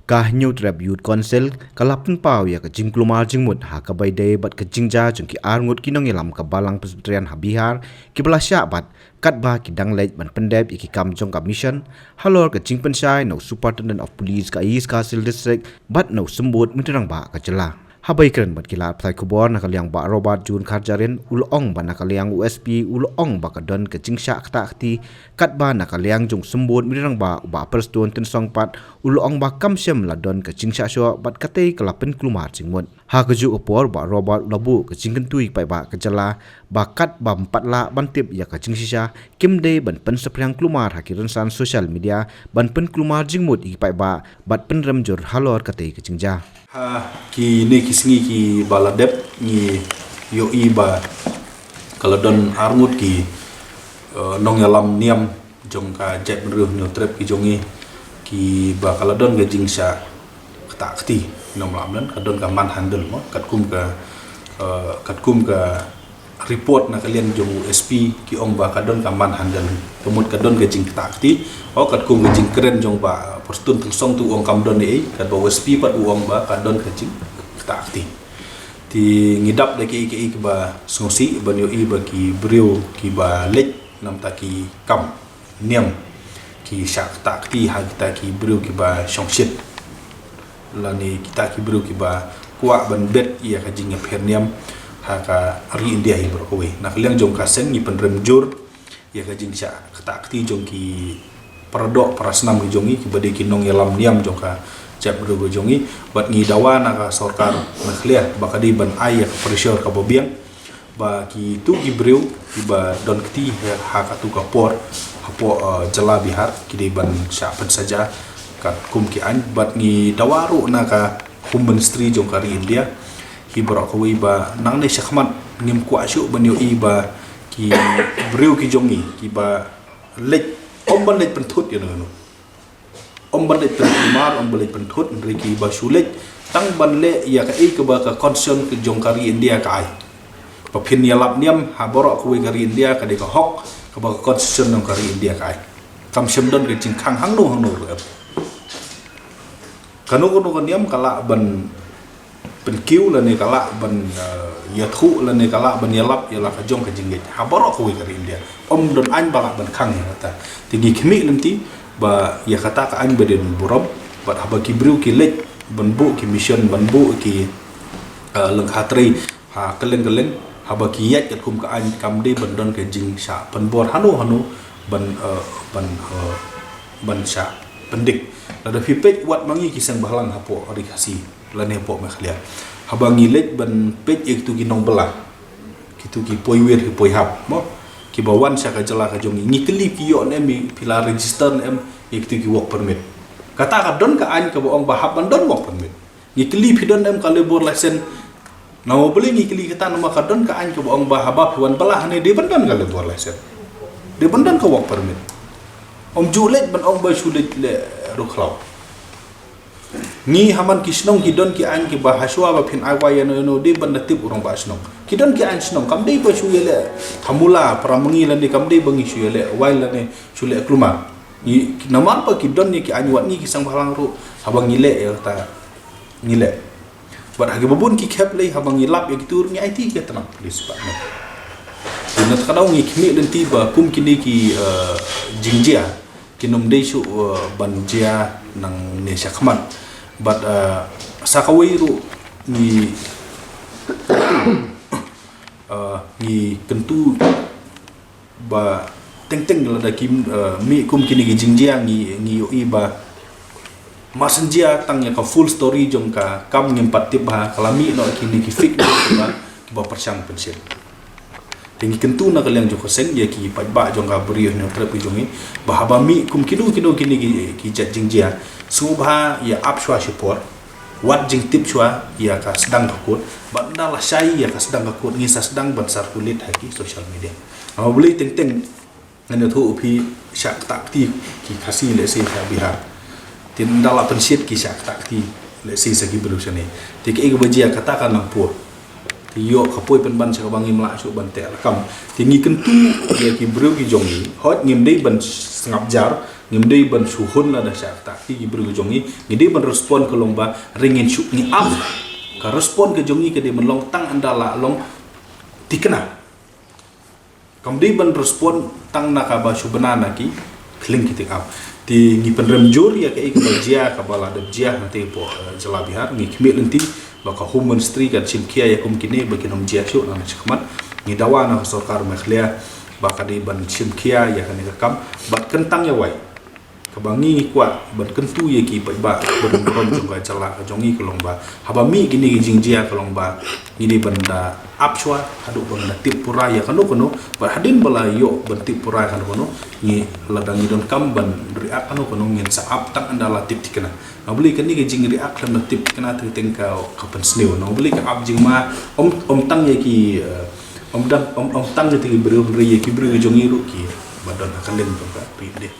Kah New Tribute Council kalapun pau ya ke jingklumar jingmut ha ka baidai bat ke jingja jengki arngut kinong ilam ka balang presbyterian habihar ki belasya bat kat ba ki danglej ban pendep iki kam jong ka mission halor ke jingpensyai no superintendent of police ka East Castle district bat no sembut menterang ba ka jela habai keren bat kilat ptai kubor na kaliang ba Robert Jun Karjarin ulong ba na kaliang USP ulong ba ka don ke jingsya kta kti kat ba na kaliang jong sembut menterang ba persatuan ten songpat ulong ba kam syam la don ke jingsya syo bat katei kalapen klumar jingmut ha keju opor ba Robert labu ke jingkentui pai ba ke jela ba kat ba empat la bantip ya ka jingsya kimde ban pen sepriang klumar hakiran san social media ban pen klumar jingmut i pai ba bat pen remjur halor katei ke jingja ki ne kisngi ki baladep ni yo iba kalau don arngut ki nong yalam niam jong ka jet meruh no trip ki jongi ki ba kalau don ga jingsya kta kti nom lam nan kadon ka man handle mo kat kum ka report na kalian jong USP ki ong ba kadon ka man handle kemut kadon ga jing kta kti o kat kum ga jing keren jong ba postun tung song tu uang kam don ni kat ba USP pat uang ba kadon ka jing kta kti ti ngidap de ki ba ngosi ban yo i ba ki brio ki ba lek nam ta ki kam niam ki syak ta kti ha kita ki brio ki ba shongshit la ni kita ki brio ki ba kwa ban bet ia ka jing pher niam ha ka ri india hi bro we na kaliang jong ka sen ni pen remjur ia ka jing syak kta kti jong ki paradok parasnam ki jongi ki bade ki nong yalam niam jong ka jap bro jongi bat ngi dawa na ka sarkar makhlia ba kadi ban ai ka pressure ka bobiang ba ki tu ki brio ki ba don kti ha ka tu ka por hapo jala bihar ki de ban sya pen saja kat kum ki an bat ngi dawaru na ka home ministry jong ka ri india hi bro ko wi ba nang ne shakhmat ngim kwa shu ban yo i ba ki brio ki jongi ki ba lek om ban lek pentut ya no om ban lek pentumar om ban lek pentut riki ba shulet tang ban le ya ka ke ba ka concern ke jong ka ri india ka ai pa phin ya lap niam ha boro ko wi ka ri india ka de ka hok ka ba concern nong ka ri india ka ai kam shem don ke jing khang hang no ro kanu niam kala ban penkiu la ne kala ban ya thu la ne kala ban ya lap ka jong ka jingit ha boro ko wi ka ri india om don an bala ban khang ya ta tigi khmi nanti ba ya kata ka an beden buram bat haba ki bru ki lek ban bu ki mission ban bu ki leng hatri ha keleng haba ki yat kat kum ka an kam de ban don ke jing sha ban bor hanu ban sha pendik ada pipet wat mangi kisang bahalang hapo ari kasi lane po makhlia haba ngilek ban pet ek tu ginong belah kitu ki poiwer ki poihap mo ki bawan sya ka jela ka jongi ngikli ki yo ne mi pila register em ek tu ki work permit kata ka don ka an ka boong bahap ban don work permit ngikli pidon em ka labor license na mo beli ngikli kita nama ka don ka an ka boong bahaba wan belah ne de bandan ka labor license de bandan ka work permit om julet ban ong ba sulit le rukhlaw ni haman kisnong kidon ki an ki bahaswa ba phin awaya no de ban natip urang ba snong kidon ki an snong kam dei ba suyele thamula pramangi lan de kam dei bangi suyele wail lan ne sule kluma ni naman pa kidon ni ki an wat ni ki sang balang ru habang ngile ya ta ngile bat hagi babun ki khap lei habang ngilap ya kitur ni IT ke tanam polis pa no dinat kadau ngi khmi den ti ba kum kini ki jingjia kinom dei su banjia nang ne syakman but sakawiru ni kentu ba teng la da kim mi kum kini gi jingjia ngi yo iba masenjia tang ya ka full story jong ka kam ngimpat tip ba kalami no kini ki fik ba persang pensil tengi kentu na kaliang joko sen ya ki ba jong ka brio no trap jongi bahaba mi kum kinu kini ki jat jingjia subha ya apshwa support wat jing tip chwa ya ka sedang takut banda la sai ya ka sedang takut ngi sa sedang ban sarkulit haki social media aw beli teng ngane thu upi syak takti ki khasi le se ha bihar tin dala pensit ki syak takti le se sagi belusane tik e bajia katakan lampu yo kapoi penban sa bangi mla su ban te kam tingi kentu ya ki bro ki jongi hot ngim dei ban ngap jar ngimdei ban suhun la da syak tak ki bru jongi ngidei ban respon ke lomba ringin syuk ni am ka respon ke jongi ke de melong tang andala long tikena kamdei ban respon tang nakaba subnana ki kling kitik am ti ngi penrem jur ya ke ikbajia ka bala de jia nanti po jala bihar ngi kmi lenti baka home ministry kan sim kia ya kum kini bagi nom jia syuk na chikmat ngi dawana sarkar mekhlia baka di ban sim kia ya kan kam bat kentang ya wai kabangi kuat ban kentu ye ki ba beron jong ga jala jongi kelongba habami gini jingjia kelongba ini benda apswa hadu benda tip pura ya kanu kanu bar hadin bala yo ban tip pura kanu kanu ni ladang idon kam ban riak kanu kanu ngin sa ap tak andala tip tikena ngabeli kan ni jing riak lam tip kena tengka kapan sneu ngabeli ka ap jing ma om tang ye ki om tang ye ti bru ye ki bru jongi ru ki badon akan len to ka ri de